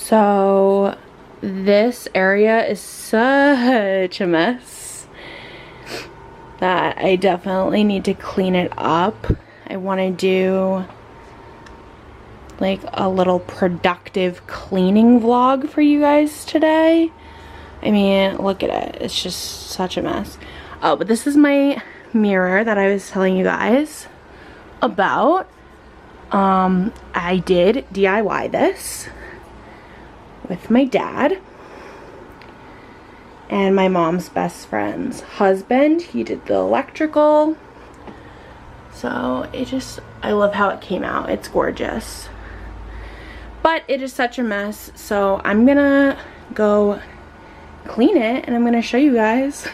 So this area is such a mess that I definitely need to clean it up. I want to do like a little productive cleaning vlog for you guys today. I mean, look at it. It's just such a mess. Oh, but this is my mirror that I was telling you guys about. I did DIY this with my dad and my mom's best friend's husband. He did the electrical. So I love how it came out. It's gorgeous. But it is such a mess, so I'm gonna go clean it and I'm gonna show you guys.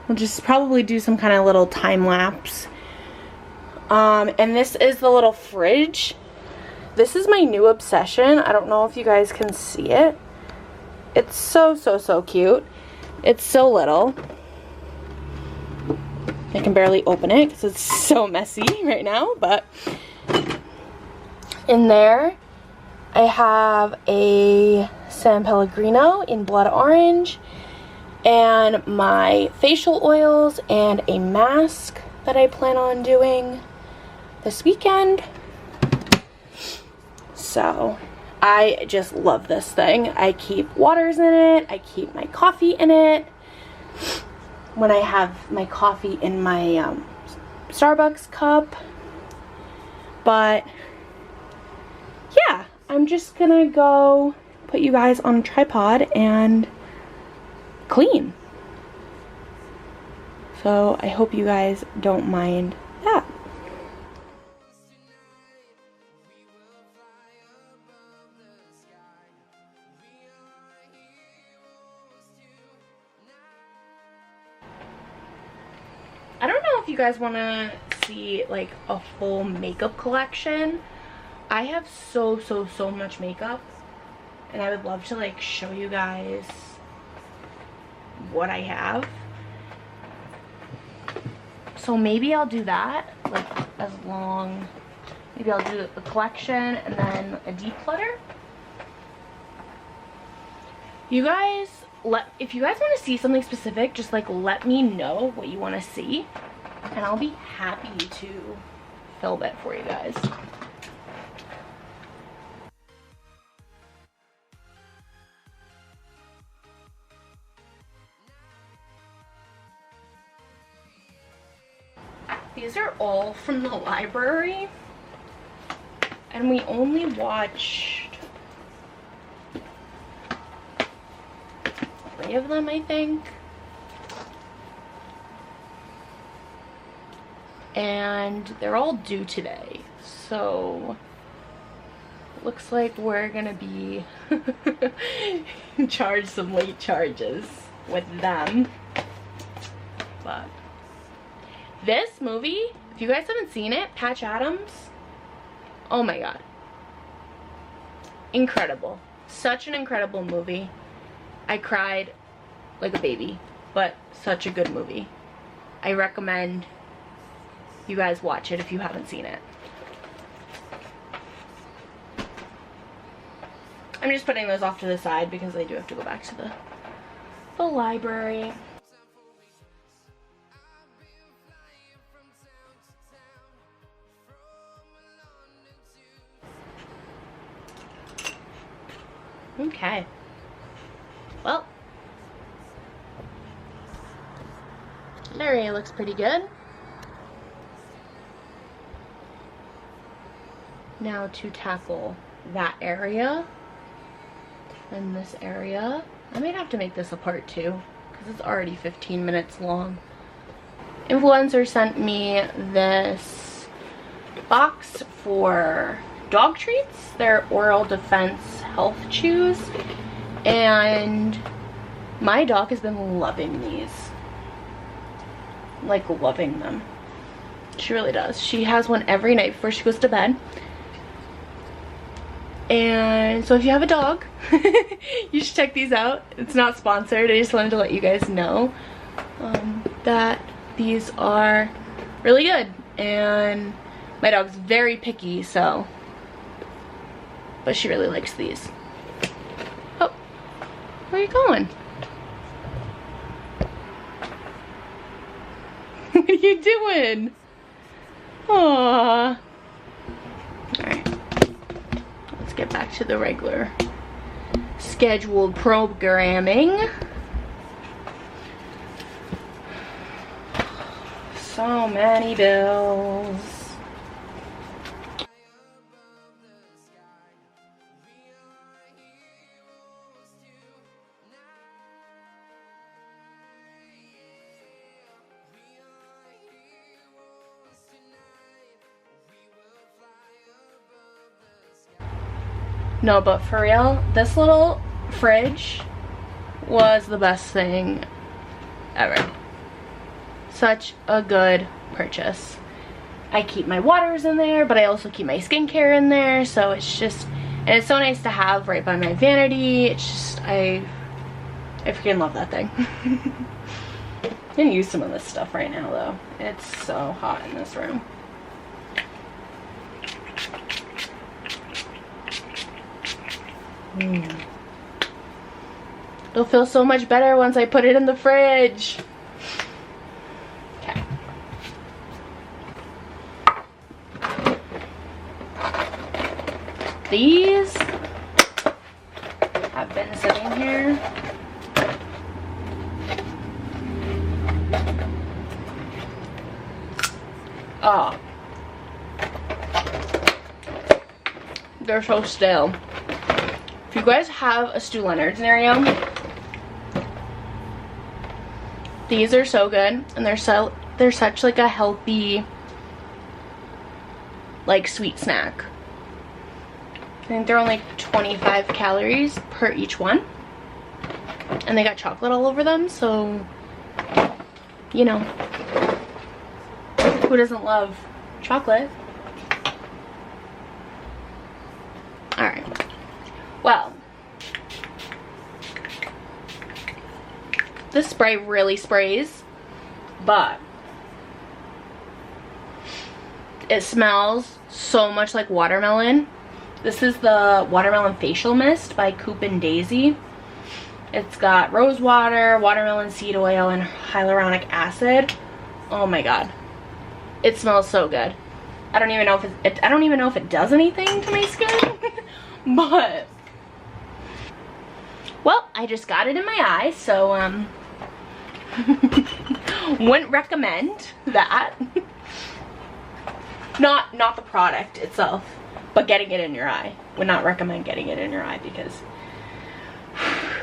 We'll just probably do some kind of little time lapse. And this is the little fridge. This is my new obsession. I don't know if you guys can see it. It's so cute. It's so little. I can barely open it because it's so messy right now, but in there I have a San Pellegrino in blood orange and my facial oils and a mask that I plan on doing this weekend. So I just love this thing. I keep waters in it. I keep my coffee in it. When I have my coffee in my Starbucks cup. But yeah, I'm just gonna go put you guys on a tripod and clean. So I hope you guys don't mind that. I don't know if you guys want to see like a full makeup collection. I have so much makeup and I would love to like show you guys what I have. So maybe I'll do that, like maybe I'll do the collection and then a declutter. You guys, if you guys want to see something specific, just like let me know what you want to see and I'll be happy to film it for you guys. These are all from the library and we only watched 3 of them, I think. And they're all due today, so looks like we're gonna be charged some late charges with them. But this movie, if you guys haven't seen it, Patch Adams, oh my god, incredible. Such an incredible movie. I cried like a baby, but such a good movie. I recommend you guys watch it if you haven't seen it. I'm just putting those off to the side because I do have to go back to the library. Okay. Well, that area looks pretty good. Now to tackle that area and this area. I might have to make this a part 2 because it's already 15 minutes long. Influencer sent me this box for dog treats. They're Oral Defense Health Chews, and my dog has been loving these. Like loving them. She really does. She has one every night before she goes to bed. And so if you have a dog, you should check these out. It's not sponsored. I just wanted to let you guys know that these are really good. And my dog's very picky, so, but she really likes these. Where are you going? What are you doing? Aww. Alright. Let's get back to the regular scheduled programming. So many bills. No, but for real, this little fridge was the best thing ever. Such a good purchase. I keep my waters in there, but I also keep my skincare in there, so it's just, and it's so nice to have right by my vanity. It's just, I freaking love that thing. I'm gonna use some of this stuff right now though. It's so hot in this room. It'll feel so much better once I put it in the fridge. Okay. These have been sitting here. Oh. They're so stale. If you guys have a Stu Leonard's near you, these are so good, and they're such like a healthy, like, sweet snack. I think they're only 25 calories per each one, and they got chocolate all over them, so you know, who doesn't love chocolate? Alright, well, this spray really sprays, but it smells so much like watermelon. This is the Watermelon Facial Mist by Coop and Daisy. It's got rose water, watermelon seed oil, and hyaluronic acid. Oh my god. It smells so good. I don't even know if it does anything to my skin. But well, I just got it in my eye, so wouldn't recommend that. Not the product itself, but getting it in your eye. Would not recommend getting it in your eye because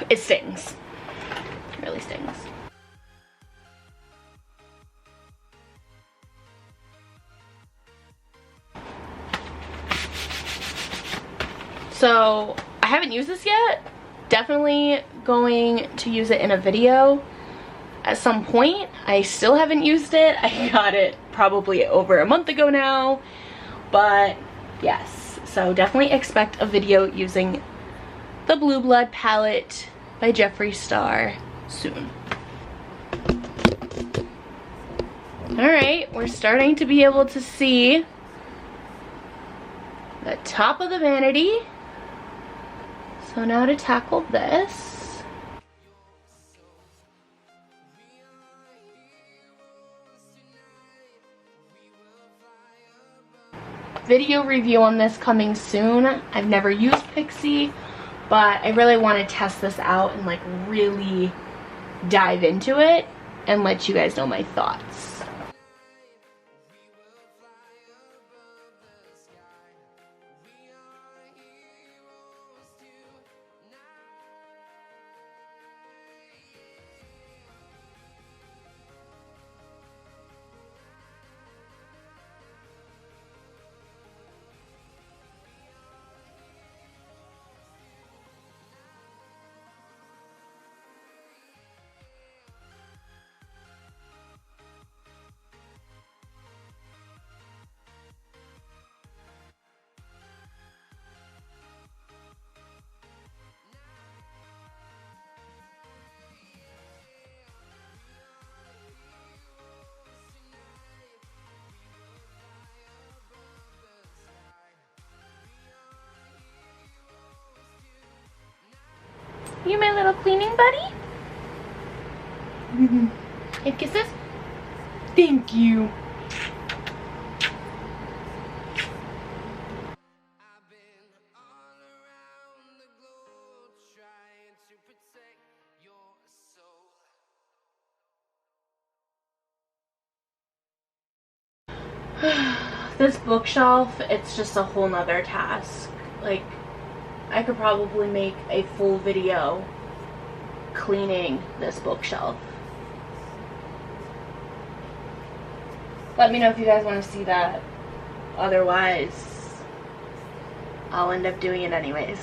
it stings. It really stings. So I haven't used this yet. Definitely going to use it in a video at some point. I still haven't used it. I got it probably over a month ago now, but yes, so definitely expect a video using the Blue Blood palette by Jeffree Star soon. Alright, we're starting to be able to see the top of the vanity. So now to tackle this. Video review on this coming soon. I've never used Pixie, but I really want to test this out and like really dive into it and let you guys know my thoughts. You my little cleaning buddy? Give kisses? Thank you. This bookshelf, it's just a whole nother task. Like, I could probably make a full video cleaning this bookshelf. Let me know if you guys want to see that. Otherwise, I'll end up doing it anyways.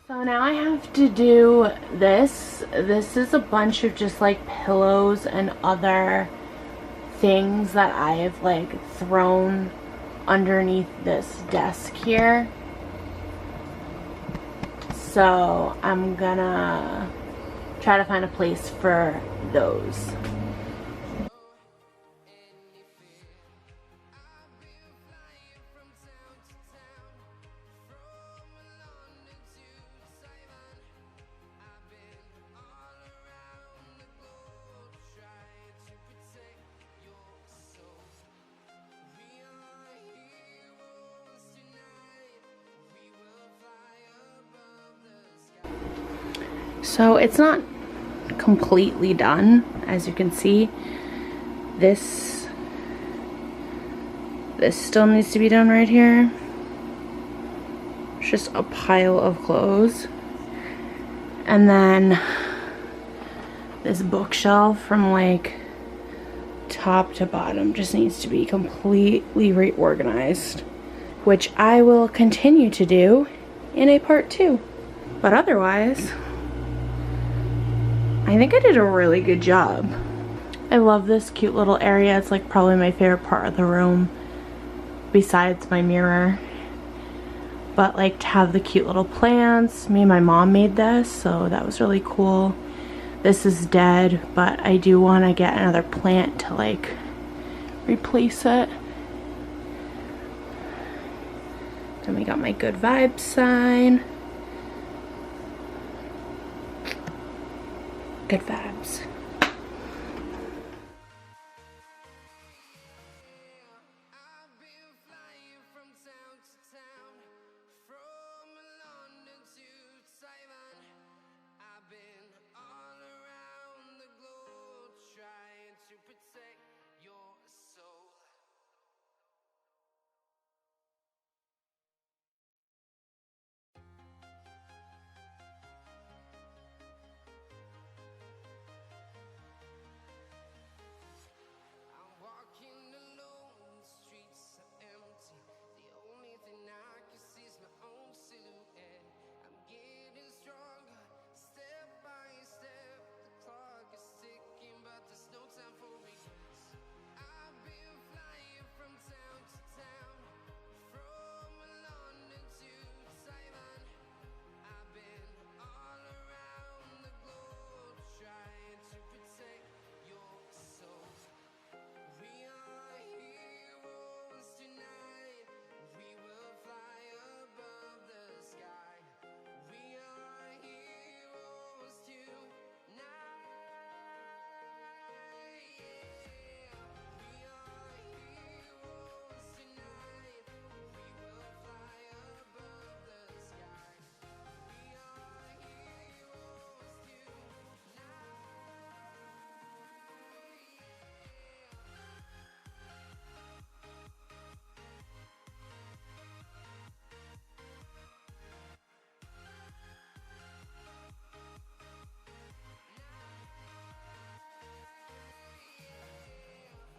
So now I have to do this. This is a bunch of just like pillows and other things that I have like thrown underneath this desk here. So I'm gonna try to find a place for those. So it's not completely done, as you can see. This still needs to be done right here. It's just a pile of clothes. And then this bookshelf from like top to bottom just needs to be completely reorganized, which I will continue to do in a part 2. But otherwise, I think I did a really good job. I love this cute little area. It's like probably my favorite part of the room besides my mirror. But like to have the cute little plants. Me and my mom made this, so that was really cool. This is dead, but I do want to get another plant to like replace it. Then we got my good vibes sign. Good vibes.